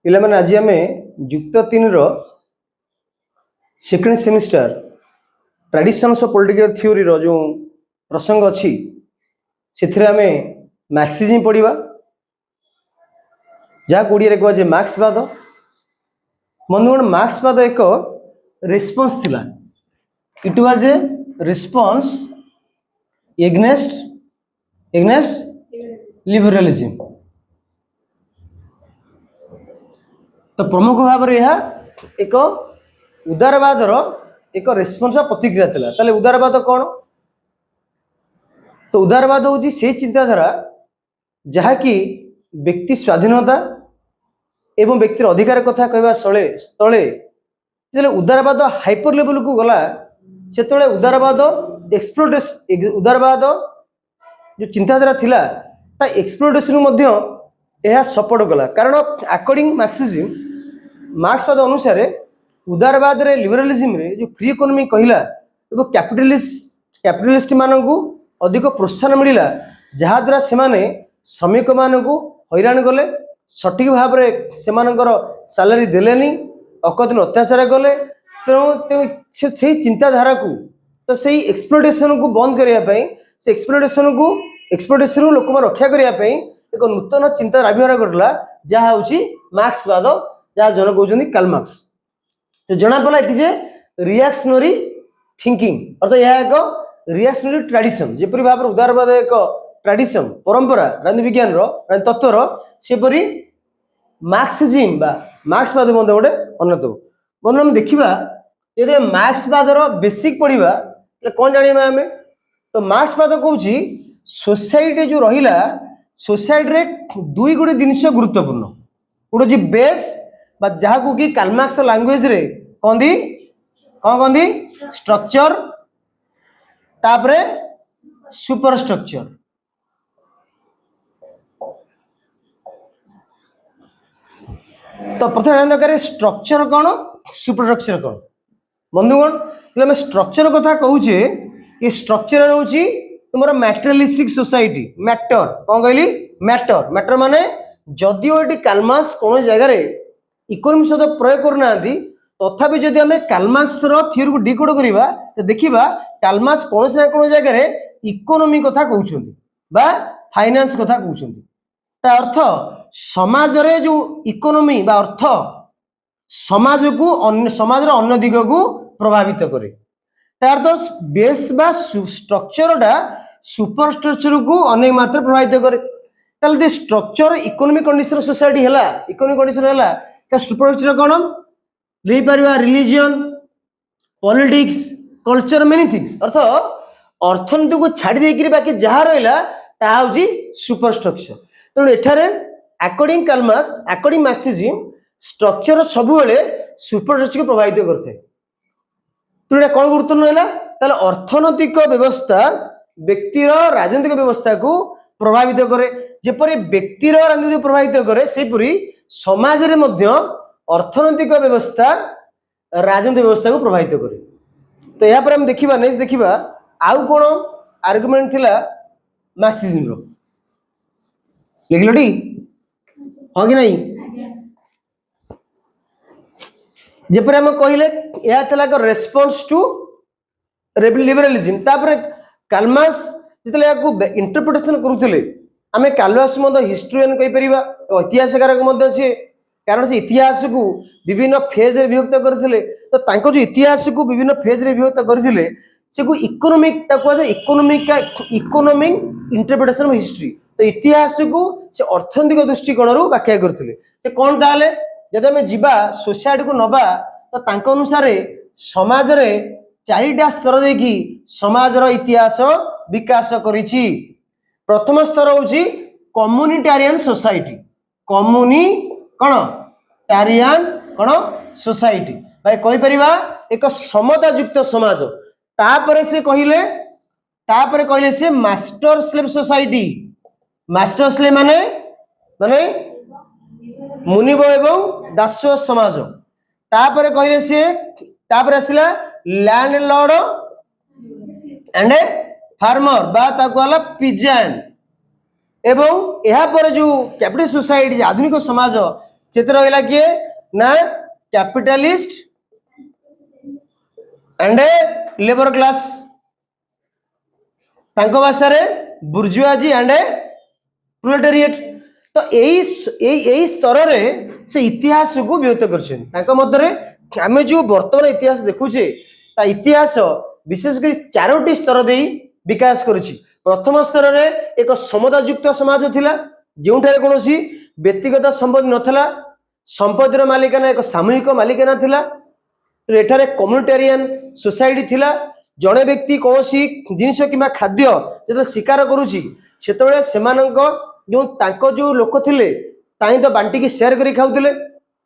पिला माने आज आम युक्त 3 second semester traditions of political theory रो जो प्रसंग अच्छी से आम मार्क्सिज्म पढ़ा जहाँ कोड़े कह जाए मार्क्सवाद। बंधुगण मार्क्सवाद एक रेस्पॉन्स थिला, it was a response against liberalism. तो प्रमुख भाव में यह एक उदारवाद एक रेस्पॉन्स प्रतिक्रिया थिला। ताले उदारवाद कौन? तो उदारवाद हूँ से चिंताधारा जहाँकि व्यक्ति स्वाधीनता एवं व्यक्तिर अधिकार कथा कहवा तले जो उदारवाद हाइपर लेवल को गला से उदारवाद उदारवाद जो चिंताधारा थिला ता एक्सप्लोटेशन यह सपोर्ट गला। कारण अकॉर्डिंग मार्क्सवाद अनुसार उदारवाद रे लिबरलिज्म रे जो फ्री इकोनॉमी कहला एवं कैपिटलिस्ट मानू अधिक प्रोत्साहन मिला जहाँ द्वारा से श्रमिक मानू हैरान गले, सठिक भाव में से सालारी देलेनी, अकदिन अत्याचार कले। तेणु से चिंताधारा को तो से एक्सप्लोटेशन को बंद करने से एक्सप्लोटेशन लोक रक्षा करने एक नूतन चिंता आविर्भाव करला जहाँ हूँ मार्क्सवाद, जहाँ जन कहते कार्ल मार्क्स। तो जना पड़ा it is a reactionary thinking अर्थात यह एक रिएक्शनरी ट्रेडिशन। जपरी भाव में उदारवाद एक ट्रेडिशन परंपरा राजनीति विज्ञान तत्वर सेपरी मार्क्सिज्म बा मार्क्सवाद गोटे अन्यतम। बंधु आम देखा यदि मार्क्सवाद बेसिक पढ़ा कौन जाना आम? तो मार्क्सवाद कौन सोसाइटी जो रहा सोसाइटी रे दुई गोटे जिनस गुरुत्वपूर्ण, गोटे बेस जहाँ को कि कार्ल मार्क्स लैंग्वेज रे कहती कौन कहती स्ट्रक्चर तापरे सुपर स्ट्रक्चर। तो प्रथम जानते दरकार स्ट्रक्चर कौन सुपर स्ट्रक्चर कौन। बंधुगण स्ट्रक्चर कथा कहूचे ये स्ट्रक्चर हूँ तुम मैटेरियलिस्टिक सोसाइटी। मैटर कौन कहली? मैटर माने जदिओ ये कार्ल मार्क्स कौन जगह इकोनॉमी शब्द प्रयोग करना तथापि जदि आम कार्ल मार्क्स थ्योरी को डिकोड करवा तो देखा कार्ल मार्क्स कौन ना कौन जगह इकोनॉमी कथा कहते बा फाइनेंस कथा कहते। अर्थ समाज रे जो इकोनॉमी बा अर्थ समाज अन्य दिग को प्रभावित करे। तार तो बेस बा स्ट्रक्चर टा सुपर स्ट्रक्चर को अनेक मात्रा प्रभावित करे। ताले स्ट्रक्चर इकोनॉमिक कंडीशन सोसाइटी है इकोनॉमिक कंडीशन है क्या सुपर स्ट्रक्चर कौन ले पारिबा religion politics culture many things अर्थ अर्थनीति को छाड़ी देकर बाकी जहाँ रहा हूँ सुपर स्ट्रक्चर। तेणु एठारे according Karl Marx according Marxism structure सबुबले सुपर स्ट्रक्चर को प्रभावित करते। तो कौन गुरुत्वपूर्ण है? अर्थनैतिक व्यवस्था व्यक्तिर राजनीतिक व्यवस्था को प्रभावित करे। जेपरी व्यक्तिर राजनीति प्रभावित करे सेपरी समाज रे मध्य अर्थनैतिक व्यवस्था राजनीतिक व्यवस्था को प्रभावित करे। तो यहाँ पर हम देखा नेक्स्ट देखा आउ कौन आर्गुमेंट थिला मार्क्सिज्म रो लिखल टी हाँ कि नहीं? जपरी हम कहले यह रेस्पॉन्स टू लिबरलिज्म। तापर कार्ल मार्क्स जिते इंटरप्रिटेशन करुले आम कार्ल मार्क्स हिस्ट्रियन कहीपर इतिहासकार सी कारण से इतिहास को विभिन्न फेज रे विभक्त करथिले। तो तांको जो इतिहास को विभिन्न फेज रे विभक्त करथिले से को इकोनॉमिक इंटरप्रिटेशन ऑफ हिस्ट्री। तो इतिहास को से अर्थनैतिक दृष्टिकोण व्याख्या करथिले। से कौन ताले जब आम जीवा सोसाइटी को नबा तो तांको अनुसार समाज रे चारिटा स्तर देखी समाज रो इतिहास विकास करिछि। प्रथम स्तर हूँ कम्युनिटारियन सोसाइटी कौन सोसाइटी भाई कही परिबा एक समता युक्त समाज। तापर से कहले से master slave society. Master slave माने मुनिब एवं दास समाज। तापर कहले से तापर आसला लैंड लॉर्ड एंड फार्मर बा ताको पिजन एवं यहाँ पर जो कैपिटल सोसाइटी आधुनिक समाज से रहा किए ना कैपिटलिस्ट एंड लेबर क्लास तांको भाषा रे बुर्जुआजी एंड प्रोलेटारिएट तो यही स्तर रे से इतिहास को व्यक्त कर आम जो वर्तमान इतिहास देखुचे इतिहास विशेषकर चारोटी स्तर दे विकास करुछि। प्रथम स्तर रे एक समतायुक्त समाज थिला जोठारे कौन व्यक्तिगत संपत्ति नथिला संपत्तिर मालिकाना एक सामूहिक मालिकाना थिला तो एठारे कम्युनिटेरियन सोसाइटी थिला जड़े व्यक्ति कौन जिनस कि खाद्य जो शिकार करुच्ची जो लोक थे तो बांटिकी सेयार कर खाऊले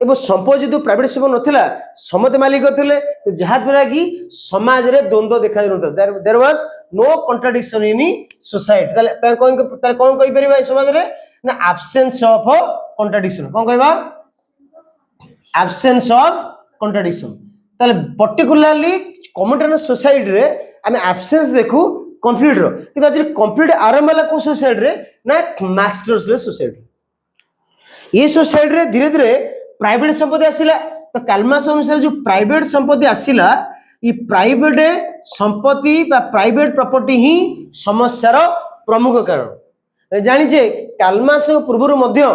संपत्ति जो प्राइवेट सेक्टर नथिला समते मालिक थे तो जहाद्वारा कि समाज रे द्वंद्व देखा there was no contradiction in society कौन कहि परिबा समाज रे ना एब्सेंस ऑफ कॉन्ट्राडिक्शन कौन कहबा एब्सेंस ऑफ कॉन्ट्राडिक्शन ताले पर्टिकुलरली कम्युनिटेरियन सोसाइटी रे आम एब्सेंस देखू कॉन्फ्लिक्ट रो कि आज कॉन्फ्लिक्ट आरंभ होला को सोसाइटी रे ना मास्टर्स रे सोसाइटी ये सोसाइटी रे धीरे धीरे प्राइवेट संपत्ति आसिला तो कालमास अनुसार जो प्राइवेट संपत्ति आसिला ये प्राइवेट संपत्ति बा प्राइवेट प्रॉपर्टी ही समस्यार प्रमुख कारण जानिजे कालमास पूर्व मध्य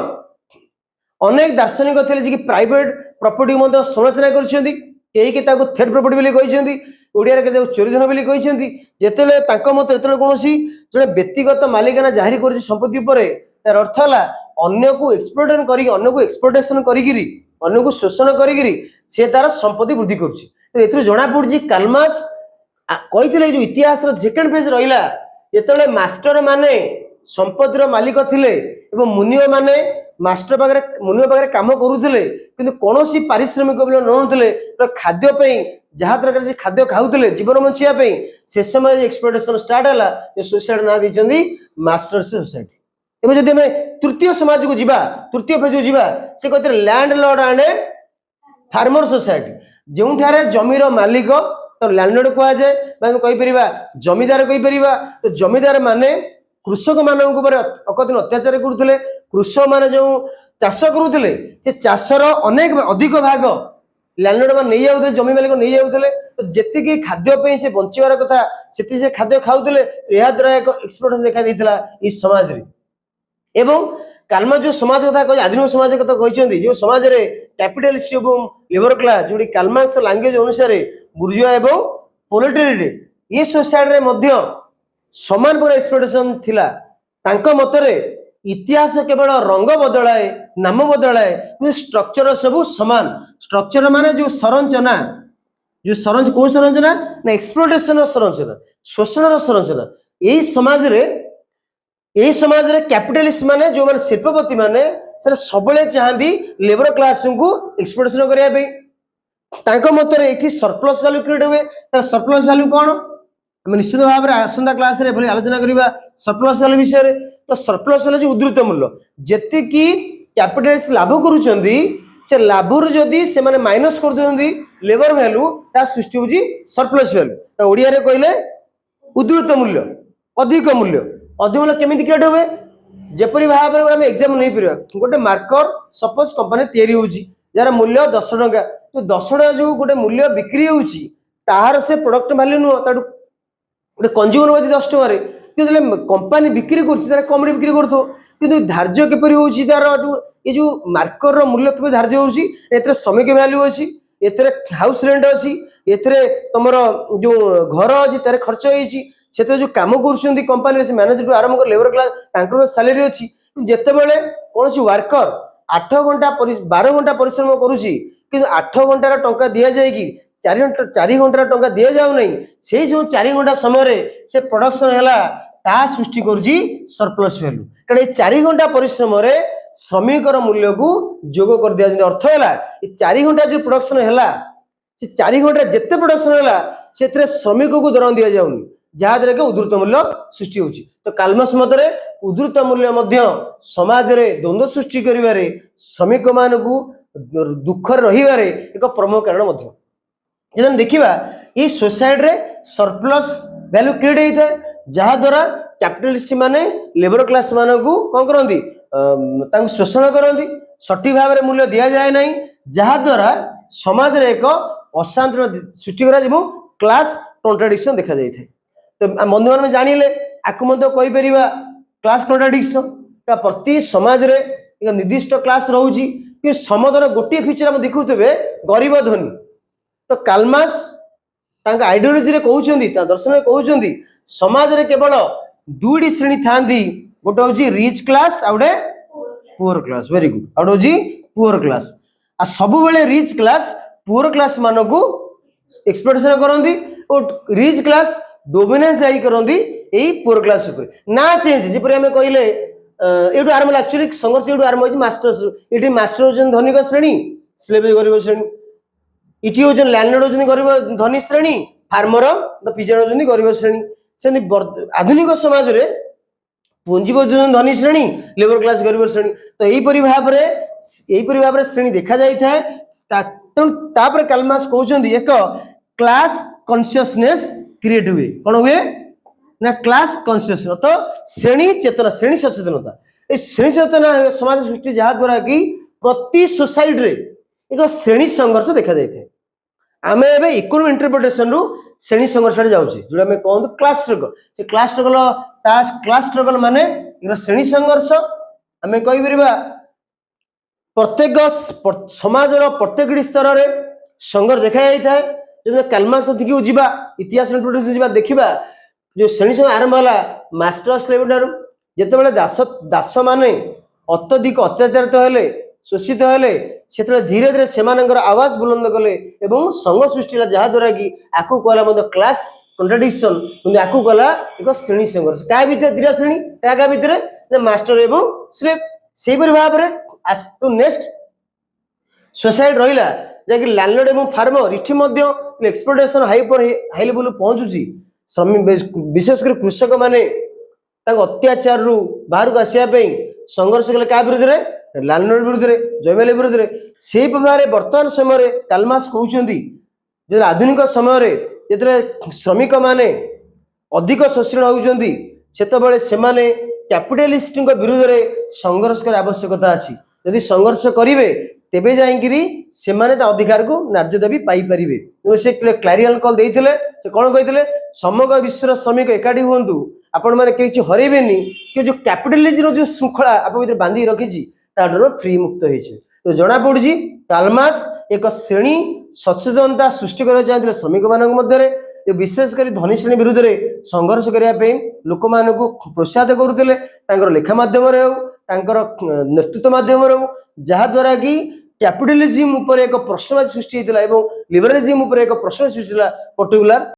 अनेक दार्शनिक थे जे कि प्राइवेट प्रॉपर्टी मध्य समालोचना करछन्ती कई के ताको थेट प्रॉपर्टी बोली कहिसेंती ओडिया के चोरी धन बोली कहिसेंती जेतेले ताको मत जेतेले कोनोसी जने व्यक्तिगत मालिकाना जाहिर करछि संपत्ति उपरे तार अर्थ होला अन्य को एक्सप्लोइटेशन करी अन्य को एक्सप्लोइटेशन करिगिरी अन्य को शोषण करिगिरी से तार संपत्ति वृद्धि करछि तो एथरो जणा पड़छि कालमास कहिथिले जो इतिहास रो सेकंड पेज रहिला जेतेले मास्टर माने संपत्तिर मालिक थिले एवं मुनियो माने मास्टर पाखरे मुनियो पाखरे काम करूथिले किंतु कोनोसी पारिश्रमिक बिल नउथिले तो खाद्य पे जहाँ तरह से खाद्य खाऊले जीवन बंचिया से समय एक्सप्लोइटेशन स्टार्ट है जो सोसाइटी ना दी मास्टर सोसाइटी एवं जब आम तृतीय समाज को जीवा तृतीय फेज को जीवा से कहते land Lord and farmer society जो जमीर मालिक तो लैंडलॉर्ड कह जाए जमीदार कहीपर तो जमीदार माने कृषक मान अकदिन अत्याचार करुले कृषक मान जो चाष करुले से चाषर अनेक अधिक भाग लैंडलॉर्ड मान नहीं जाऊे जमी मालिक नहीं जाऊे तो जी खाद्य से बचार कथा से खाद्य खाऊले यह द्वारा एक एक्सप्लोइटेशन देखा देता इस समाज रे एवं कालमा जो समाज कथा कह आधुनिक समाज कथा कहते जो समाज रे कैपिटलिस्ट एवं लेबर क्लास जो कालमार्क्स लैंग्वेज अनुसार बुर्जुआ एवं प्रोलेटारिएट ये सोसाइटी रे मध्य समान पर एक्सप्लोइटेशन थिला तांको मतरे इतिहास केवल रंग बदलाए नाम बदलाए कि स्ट्रक्चर सब समान स्ट्रक्चर माने जो संरचना को संरचना ना एक्सप्लोइटेशन संरचना शोषण संरचना यही समाज रे कैपिटलिस्ट माने जो माने शिल्पपति माने से सबले चाहती लेबर क्लास को एक्सप्लोइटेशन करिया पे तांको मतरे एठी सरप्लस वैल्यू क्रिएट हुए तार सरप्लस वैल्यू कौन आम निश्चित भाव में आसंता क्लास रे आलोचना करबा सरप्लस वैल्यू विषय तो सरप्लस वैल्यू उद्धृत मूल्य जेते कि कैपिटलिस्ट लाभ करूचंदी से लाभर जदि से माने माइनस कर दोंदी लेबर वैल्यू ता सृष्टि होजी सरप्लस वैल्यू तो ओडिया रे कहले उद्धृत मूल्य अधिक मूल्य केमिति क्रिएट होवे जेपरि भाव में हम एग्जाम नहीं परिबा गोटे मार्कर सपोज कंपनी तयारी होची जार मूल्य 10 टका तो 10 टका जो गोटे मूल्य बिक्री होची ताहार से प्रोडक्ट वैल्यू नु ताडू गोटे कंज्यूमर वादी 10 टका रे कि कंपनी बिक्री कर कम बिक्री कर धार्य किपर हो जो मार्कर रो मूल्य के धार्य हो श्रमिक वैल्यू अच्छी एथरे हाउस रेंट अच्छी एथरे तुम जो घर अच्छी तार खर्च होती जो कम कर कंपनी से मैनेजर आरंभ कर लेबर क्लास सैलरी अच्छी जितेबले कौन वर्कर 8 घंटा 12 घंटा परिश्रम करुच्ची कि 8 घंटार टंका दि जाए कि 4 घंटार टंका दि जाऊ नहीं से जो 4 घंटा समय से प्रोडक्शन है ता सृष्टि करुच्ची सरप्लस वैल्यू कारण 4 घंटा परिश्रम श्रमिकर मूल्य को जोग कर दिया अर्थ है 4 घंटा जो प्रोडक्शन है से 4 घंटा जिते प्रोडक्शन है से श्रमिक को दरम दि जाऊनी जहाद्वारा कि उद्धृत मूल्य सृष्टि होची तो कालमास मतरे उद्धृत मूल्य मध्य समाज रे द्वंद्व सृष्टि करिवारे श्रमिक मान को दुख रहिबारे एक प्रमुख कारण मध्य जब देखिबा ये सोसाइटी रे सरप्लस वैल्यू क्रिएट होता है जहाद्वारा कैपिटलिस्ट माने लेबर क्लास मान को कौन करती तांको शोषण करती सठिक भाव में मूल्य दि जाए ना जहाद्वारा समाज रे एक अशांति सृष्टि करा क्लास कॉन्ट्राडिक्शन देखा जाए तो बंधु मान जानिले आकु कहीपर क्लास कॉन्ट्राडिक्शन प्रति समाज रे एक निर्दिष्ट क्लास रोची कि समदर गोटे फीचर हम देखुवे गरीब धनी तो कालमास आइडियोलोजी रे कहउछंदी दर्शन में कहउछंदी समाज रे केवल दुईटी श्रेणी थांती गोटे हूँ रिच क्लास आ गोटे पुअर क्लास वेरी गुड आ गोटे हूँ पुअर क्लास आ सब बेले रिच क्लास पुअर क्लास मानकू एक्सप्लॉइटेशन करती और रिच क्लास डोमिनेंस जाई करती यही पुअर क्लास ना चेंज जपरी आम कहले ये आरंभ एक्चुअली संघर्ष ये आरंभ हो मास्टर्स ये मास्टर होती धनिक श्रेणी स्लेव गरीब श्रेणी इटी हूँ लैंडलॉर्ड होती गरीब धनी श्रेणी फार्मर पिजन होती गरीब श्रेणी से आधुनिक समाज रे पुंजीपति धनी श्रेणी लेबर क्लास गरीब श्रेणी तो यहीपरि भाव में श्रेणी देखा जाए तेणु कालमास कहते एक क्लास कॉन्शियसनेस क्रिएट हुए कौन हुए ना क्लास कॉन्शियसनेस तो श्रेणी चेतना श्रेणी सचेतनता ये श्रेणी सचेतना समाज सृष्टि जहाद्वारा कि प्रति सोसाइटी रे एक श्रेणी संघर्ष देखा जाए आम ए इकोनॉमिक इंटरप्रिटेशन रु श्रेणी संघर्ष जाऊे जो आम कहूँ क्लास स्ट्रगल से क्लास स्ट्रगल माने श्रेणी संघर्ष आम कहीपर प्रत्येक समाज प्रत्येक स्तर में संघर्ष देखा जाए जो कालमार्क्स दिखू जा इतिहास देखा जो श्रेणी संघर्ष आरंभ है मास्टर स्लेव ठार जिते दास माने अत्यधिक अत्याचारित हेले शोषित हेले से धीरे धीरे से आवाज बुलंद कले संघ सृष्टि जहाद्वारा कि आपको कहला क्लास कॉन्ट्राडिक्शन आपको कहला एक श्रेणी संघर्ष क्या भितर दीटा श्रेणी क्या भितर मास्टर एवं स्लेव से भाव में नेक्स्ट सोसाइटी रहा जैक लैंडलॉर्ड एवं फार्मर इठी एक्सप्लॉइटेशन हाई लेवल पहुंचुची श्रमिक विशेषकर कृषक माने अत्याचार रु बाहर को आसापी संघर्ष कले क्या विरुद्ध में लैंडलॉर्ड विरुद्ध में जमीन विरुद्ध में से भाव में बर्तमान समय कालमास कहते जो आधुनिक समय जो श्रमिक माने अधिक शोषण होती से कैपिटलिस्ट विरुद्ध में संघर्ष कर आवश्यकता अच्छी यदि संघर्ष करेंगे तेबे जाइकिरी सेमाने अधिकार को नार्यता भी पाई परिबे से क्लारियन कॉल देइथिले से कोन कहिथिले समग्र विश्व श्रमिक एकाठी हुंतु आपण माने किछि हरेबेनी कि जो कैपिटलिज्म रो जो श्रृंखला आप भीतर बांधी रखिछि ताडर फ्री मुक्त होइछि तो जना पड़छि कालमास एक श्रेणी सचेतनता सृष्टि कर चाहथिले श्रमिक मानक मध्य विशेषकर धनी श्रेणी विरुद्ध में संघर्ष करने लोक मान प्रोत्साहित करुले लेखा मध्यम नेतृत्व मध्यम जहाद्वारा कि कैपिटलिज्म उपर एक प्रश्नवाची सृष्टि होता है लिबरलिज्म उपर एक प्रश्न सृष्टि पर्टिकुलर